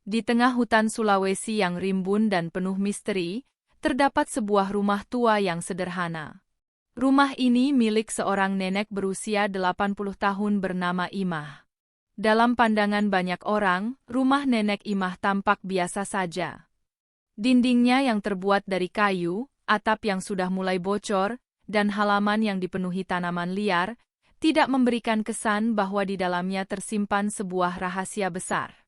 Di tengah hutan Sulawesi yang rimbun dan penuh misteri, terdapat sebuah rumah tua yang sederhana. Rumah ini milik seorang nenek berusia 80 tahun bernama Imah. Dalam pandangan banyak orang, rumah nenek Imah tampak biasa saja. Dindingnya yang terbuat dari kayu, atap yang sudah mulai bocor, dan halaman yang dipenuhi tanaman liar, tidak memberikan kesan bahwa di dalamnya tersimpan sebuah rahasia besar.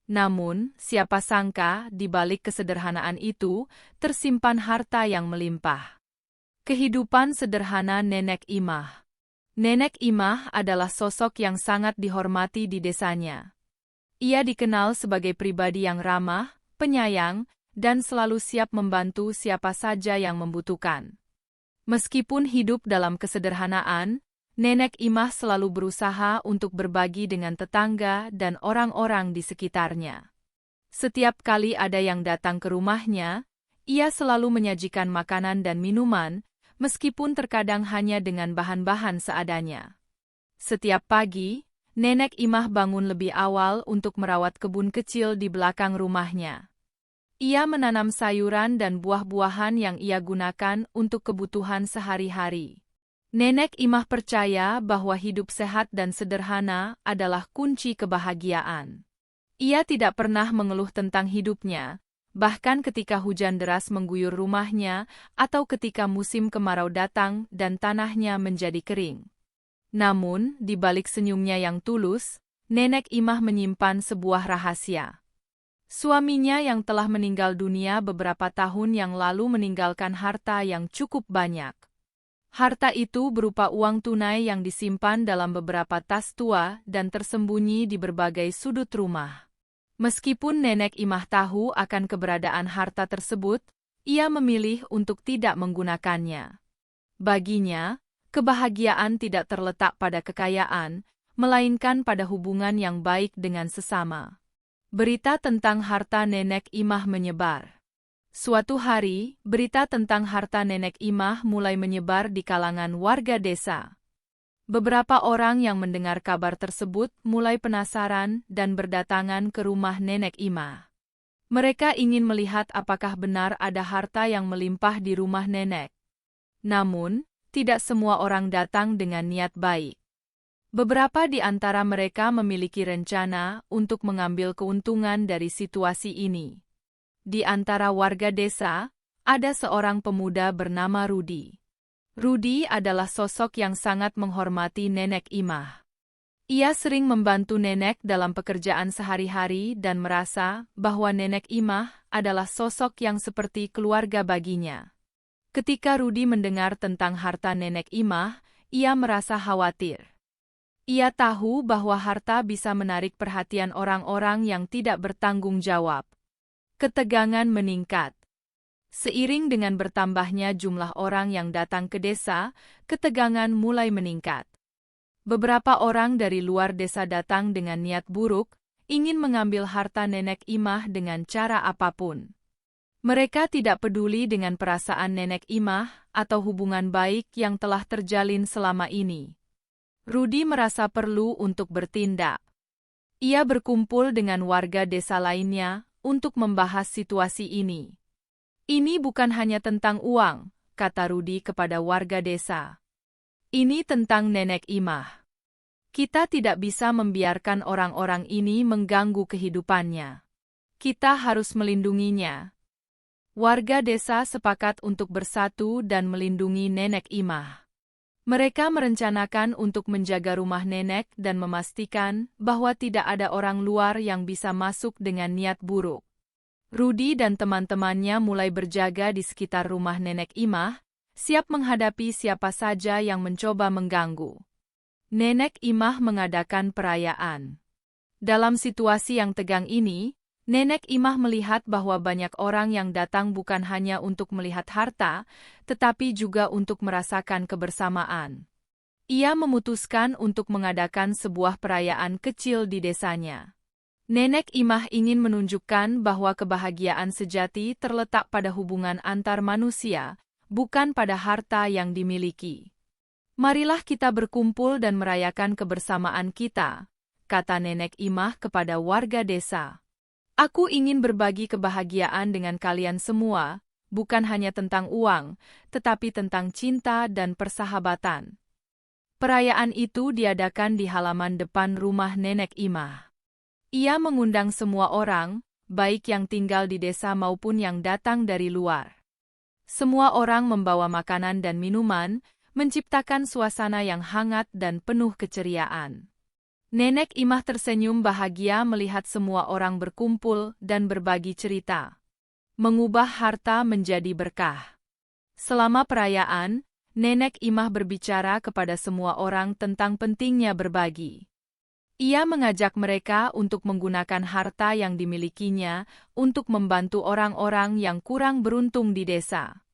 Namun, siapa sangka di balik kesederhanaan itu tersimpan harta yang melimpah. Kehidupan sederhana Nenek Imah. Nenek Imah adalah sosok yang sangat dihormati di desanya. Ia dikenal sebagai pribadi yang ramah, penyayang, dan selalu siap membantu siapa saja yang membutuhkan. Meskipun hidup dalam kesederhanaan, Nenek Imah selalu berusaha untuk berbagi dengan tetangga dan orang-orang di sekitarnya. Setiap kali ada yang datang ke rumahnya, ia selalu menyajikan makanan dan minuman, meskipun terkadang hanya dengan bahan-bahan seadanya. Setiap pagi, Nenek Imah bangun lebih awal untuk merawat kebun kecil di belakang rumahnya. Ia menanam sayuran dan buah-buahan yang ia gunakan untuk kebutuhan sehari-hari. Nenek Imah percaya bahwa hidup sehat dan sederhana adalah kunci kebahagiaan. Ia tidak pernah mengeluh tentang hidupnya, bahkan ketika hujan deras mengguyur rumahnya atau ketika musim kemarau datang dan tanahnya menjadi kering. Namun, di balik senyumnya yang tulus, Nenek Imah menyimpan sebuah rahasia. Suaminya yang telah meninggal dunia beberapa tahun yang lalu meninggalkan harta yang cukup banyak. Harta itu berupa uang tunai yang disimpan dalam beberapa tas tua dan tersembunyi di berbagai sudut rumah. Meskipun Nenek Imah tahu akan keberadaan harta tersebut, ia memilih untuk tidak menggunakannya. Baginya, kebahagiaan tidak terletak pada kekayaan, melainkan pada hubungan yang baik dengan sesama. Berita tentang harta Nenek Imah menyebar. Suatu hari, berita tentang harta Nenek Imah mulai menyebar di kalangan warga desa. Beberapa orang yang mendengar kabar tersebut mulai penasaran dan berdatangan ke rumah Nenek Imah. Mereka ingin melihat apakah benar ada harta yang melimpah di rumah nenek. Namun, tidak semua orang datang dengan niat baik. Beberapa di antara mereka memiliki rencana untuk mengambil keuntungan dari situasi ini. Di antara warga desa, ada seorang pemuda bernama Rudi. Rudi adalah sosok yang sangat menghormati Nenek Imah. Ia sering membantu nenek dalam pekerjaan sehari-hari dan merasa bahwa Nenek Imah adalah sosok yang seperti keluarga baginya. Ketika Rudi mendengar tentang harta Nenek Imah, ia merasa khawatir. Ia tahu bahwa harta bisa menarik perhatian orang-orang yang tidak bertanggung jawab. Ketegangan meningkat. Seiring dengan bertambahnya jumlah orang yang datang ke desa, ketegangan mulai meningkat. Beberapa orang dari luar desa datang dengan niat buruk, ingin mengambil harta Nenek Imah dengan cara apapun. Mereka tidak peduli dengan perasaan Nenek Imah atau hubungan baik yang telah terjalin selama ini. Rudi merasa perlu untuk bertindak. Ia berkumpul dengan warga desa lainnya untuk membahas situasi ini. Ini bukan hanya tentang uang, kata Rudi kepada warga desa. Ini tentang Nenek Imah. Kita tidak bisa membiarkan orang-orang ini mengganggu kehidupannya. Kita harus melindunginya. Warga desa sepakat untuk bersatu dan melindungi Nenek Imah. Mereka merencanakan untuk menjaga rumah nenek dan memastikan bahwa tidak ada orang luar yang bisa masuk dengan niat buruk. Rudi dan teman-temannya mulai berjaga di sekitar rumah Nenek Imah, siap menghadapi siapa saja yang mencoba mengganggu. Nenek Imah mengadakan perayaan. Dalam situasi yang tegang ini, Nenek Imah melihat bahwa banyak orang yang datang bukan hanya untuk melihat harta, tetapi juga untuk merasakan kebersamaan. Ia memutuskan untuk mengadakan sebuah perayaan kecil di desanya. Nenek Imah ingin menunjukkan bahwa kebahagiaan sejati terletak pada hubungan antar manusia, bukan pada harta yang dimiliki. Marilah kita berkumpul dan merayakan kebersamaan kita, kata Nenek Imah kepada warga desa. Aku ingin berbagi kebahagiaan dengan kalian semua, bukan hanya tentang uang, tetapi tentang cinta dan persahabatan. Perayaan itu diadakan di halaman depan rumah Nenek Imah. Ia mengundang semua orang, baik yang tinggal di desa maupun yang datang dari luar. Semua orang membawa makanan dan minuman, menciptakan suasana yang hangat dan penuh keceriaan. Nenek Imah tersenyum bahagia melihat semua orang berkumpul dan berbagi cerita. Mengubah harta menjadi berkah. Selama perayaan, Nenek Imah berbicara kepada semua orang tentang pentingnya berbagi. Ia mengajak mereka untuk menggunakan harta yang dimilikinya untuk membantu orang-orang yang kurang beruntung di desa.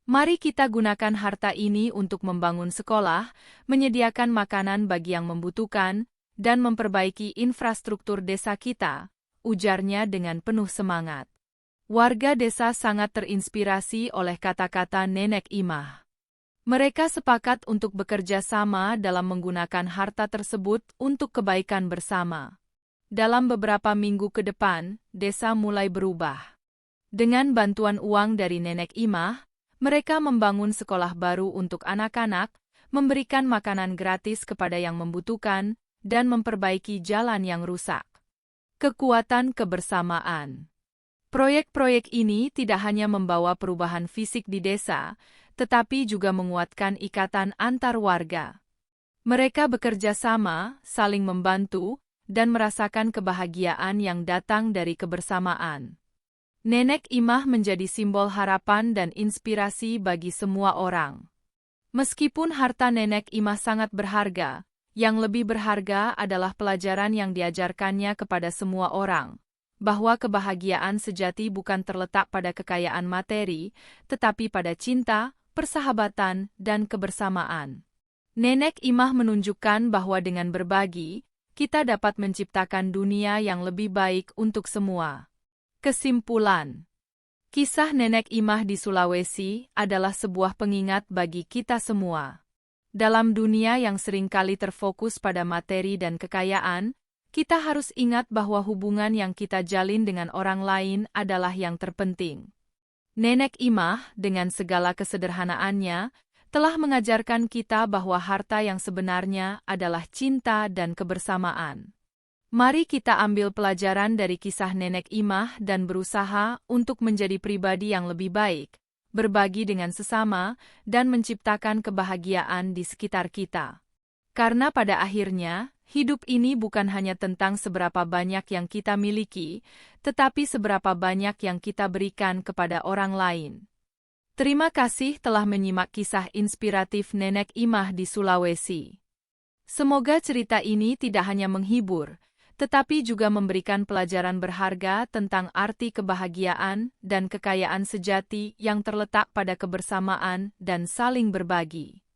Mari kita gunakan harta ini untuk membangun sekolah, menyediakan makanan bagi yang membutuhkan, dan memperbaiki infrastruktur desa kita, ujarnya dengan penuh semangat. Warga desa sangat terinspirasi oleh kata-kata Nenek Imah. Mereka sepakat untuk bekerja sama dalam menggunakan harta tersebut untuk kebaikan bersama. Dalam beberapa minggu ke depan, desa mulai berubah. Dengan bantuan uang dari Nenek Imah, mereka membangun sekolah baru untuk anak-anak, memberikan makanan gratis kepada yang membutuhkan, dan memperbaiki jalan yang rusak. Kekuatan kebersamaan. Proyek-proyek ini tidak hanya membawa perubahan fisik di desa, tetapi juga menguatkan ikatan antar warga. Mereka bekerja sama, saling membantu, dan merasakan kebahagiaan yang datang dari kebersamaan. Nenek Imah menjadi simbol harapan dan inspirasi bagi semua orang. Meskipun harta Nenek Imah sangat berharga, yang lebih berharga adalah pelajaran yang diajarkannya kepada semua orang, bahwa kebahagiaan sejati bukan terletak pada kekayaan materi, tetapi pada cinta, persahabatan, dan kebersamaan. Nenek Imah menunjukkan bahwa dengan berbagi, kita dapat menciptakan dunia yang lebih baik untuk semua. Kesimpulan. Kisah Nenek Imah di Sulawesi adalah sebuah pengingat bagi kita semua. Dalam dunia yang seringkali terfokus pada materi dan kekayaan, kita harus ingat bahwa hubungan yang kita jalin dengan orang lain adalah yang terpenting. Nenek Imah, dengan segala kesederhanaannya, telah mengajarkan kita bahwa harta yang sebenarnya adalah cinta dan kebersamaan. Mari kita ambil pelajaran dari kisah Nenek Imah dan berusaha untuk menjadi pribadi yang lebih baik, berbagi dengan sesama, dan menciptakan kebahagiaan di sekitar kita. Karena pada akhirnya, hidup ini bukan hanya tentang seberapa banyak yang kita miliki, tetapi seberapa banyak yang kita berikan kepada orang lain. Terima kasih telah menyimak kisah inspiratif Nenek Imah di Sulawesi. Semoga cerita ini tidak hanya menghibur, tetapi juga memberikan pelajaran berharga tentang arti kebahagiaan dan kekayaan sejati yang terletak pada kebersamaan dan saling berbagi.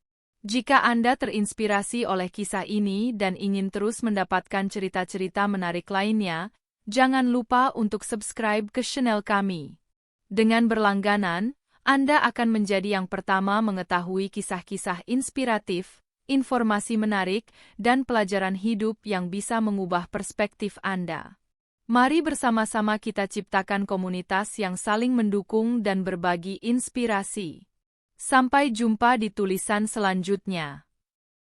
Jika Anda terinspirasi oleh kisah ini dan ingin terus mendapatkan cerita-cerita menarik lainnya, jangan lupa untuk subscribe ke channel kami. Dengan berlangganan, Anda akan menjadi yang pertama mengetahui kisah-kisah inspiratif, informasi menarik, dan pelajaran hidup yang bisa mengubah perspektif Anda. Mari bersama-sama kita ciptakan komunitas yang saling mendukung dan berbagi inspirasi. Sampai jumpa di tulisan selanjutnya.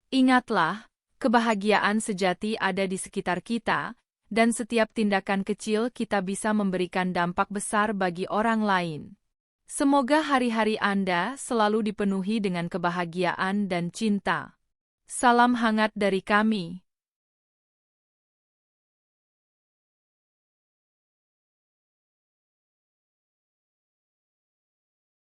Ingatlah, kebahagiaan sejati ada di sekitar kita, dan setiap tindakan kecil kita bisa memberikan dampak besar bagi orang lain. Semoga hari-hari Anda selalu dipenuhi dengan kebahagiaan dan cinta. Salam hangat dari kami.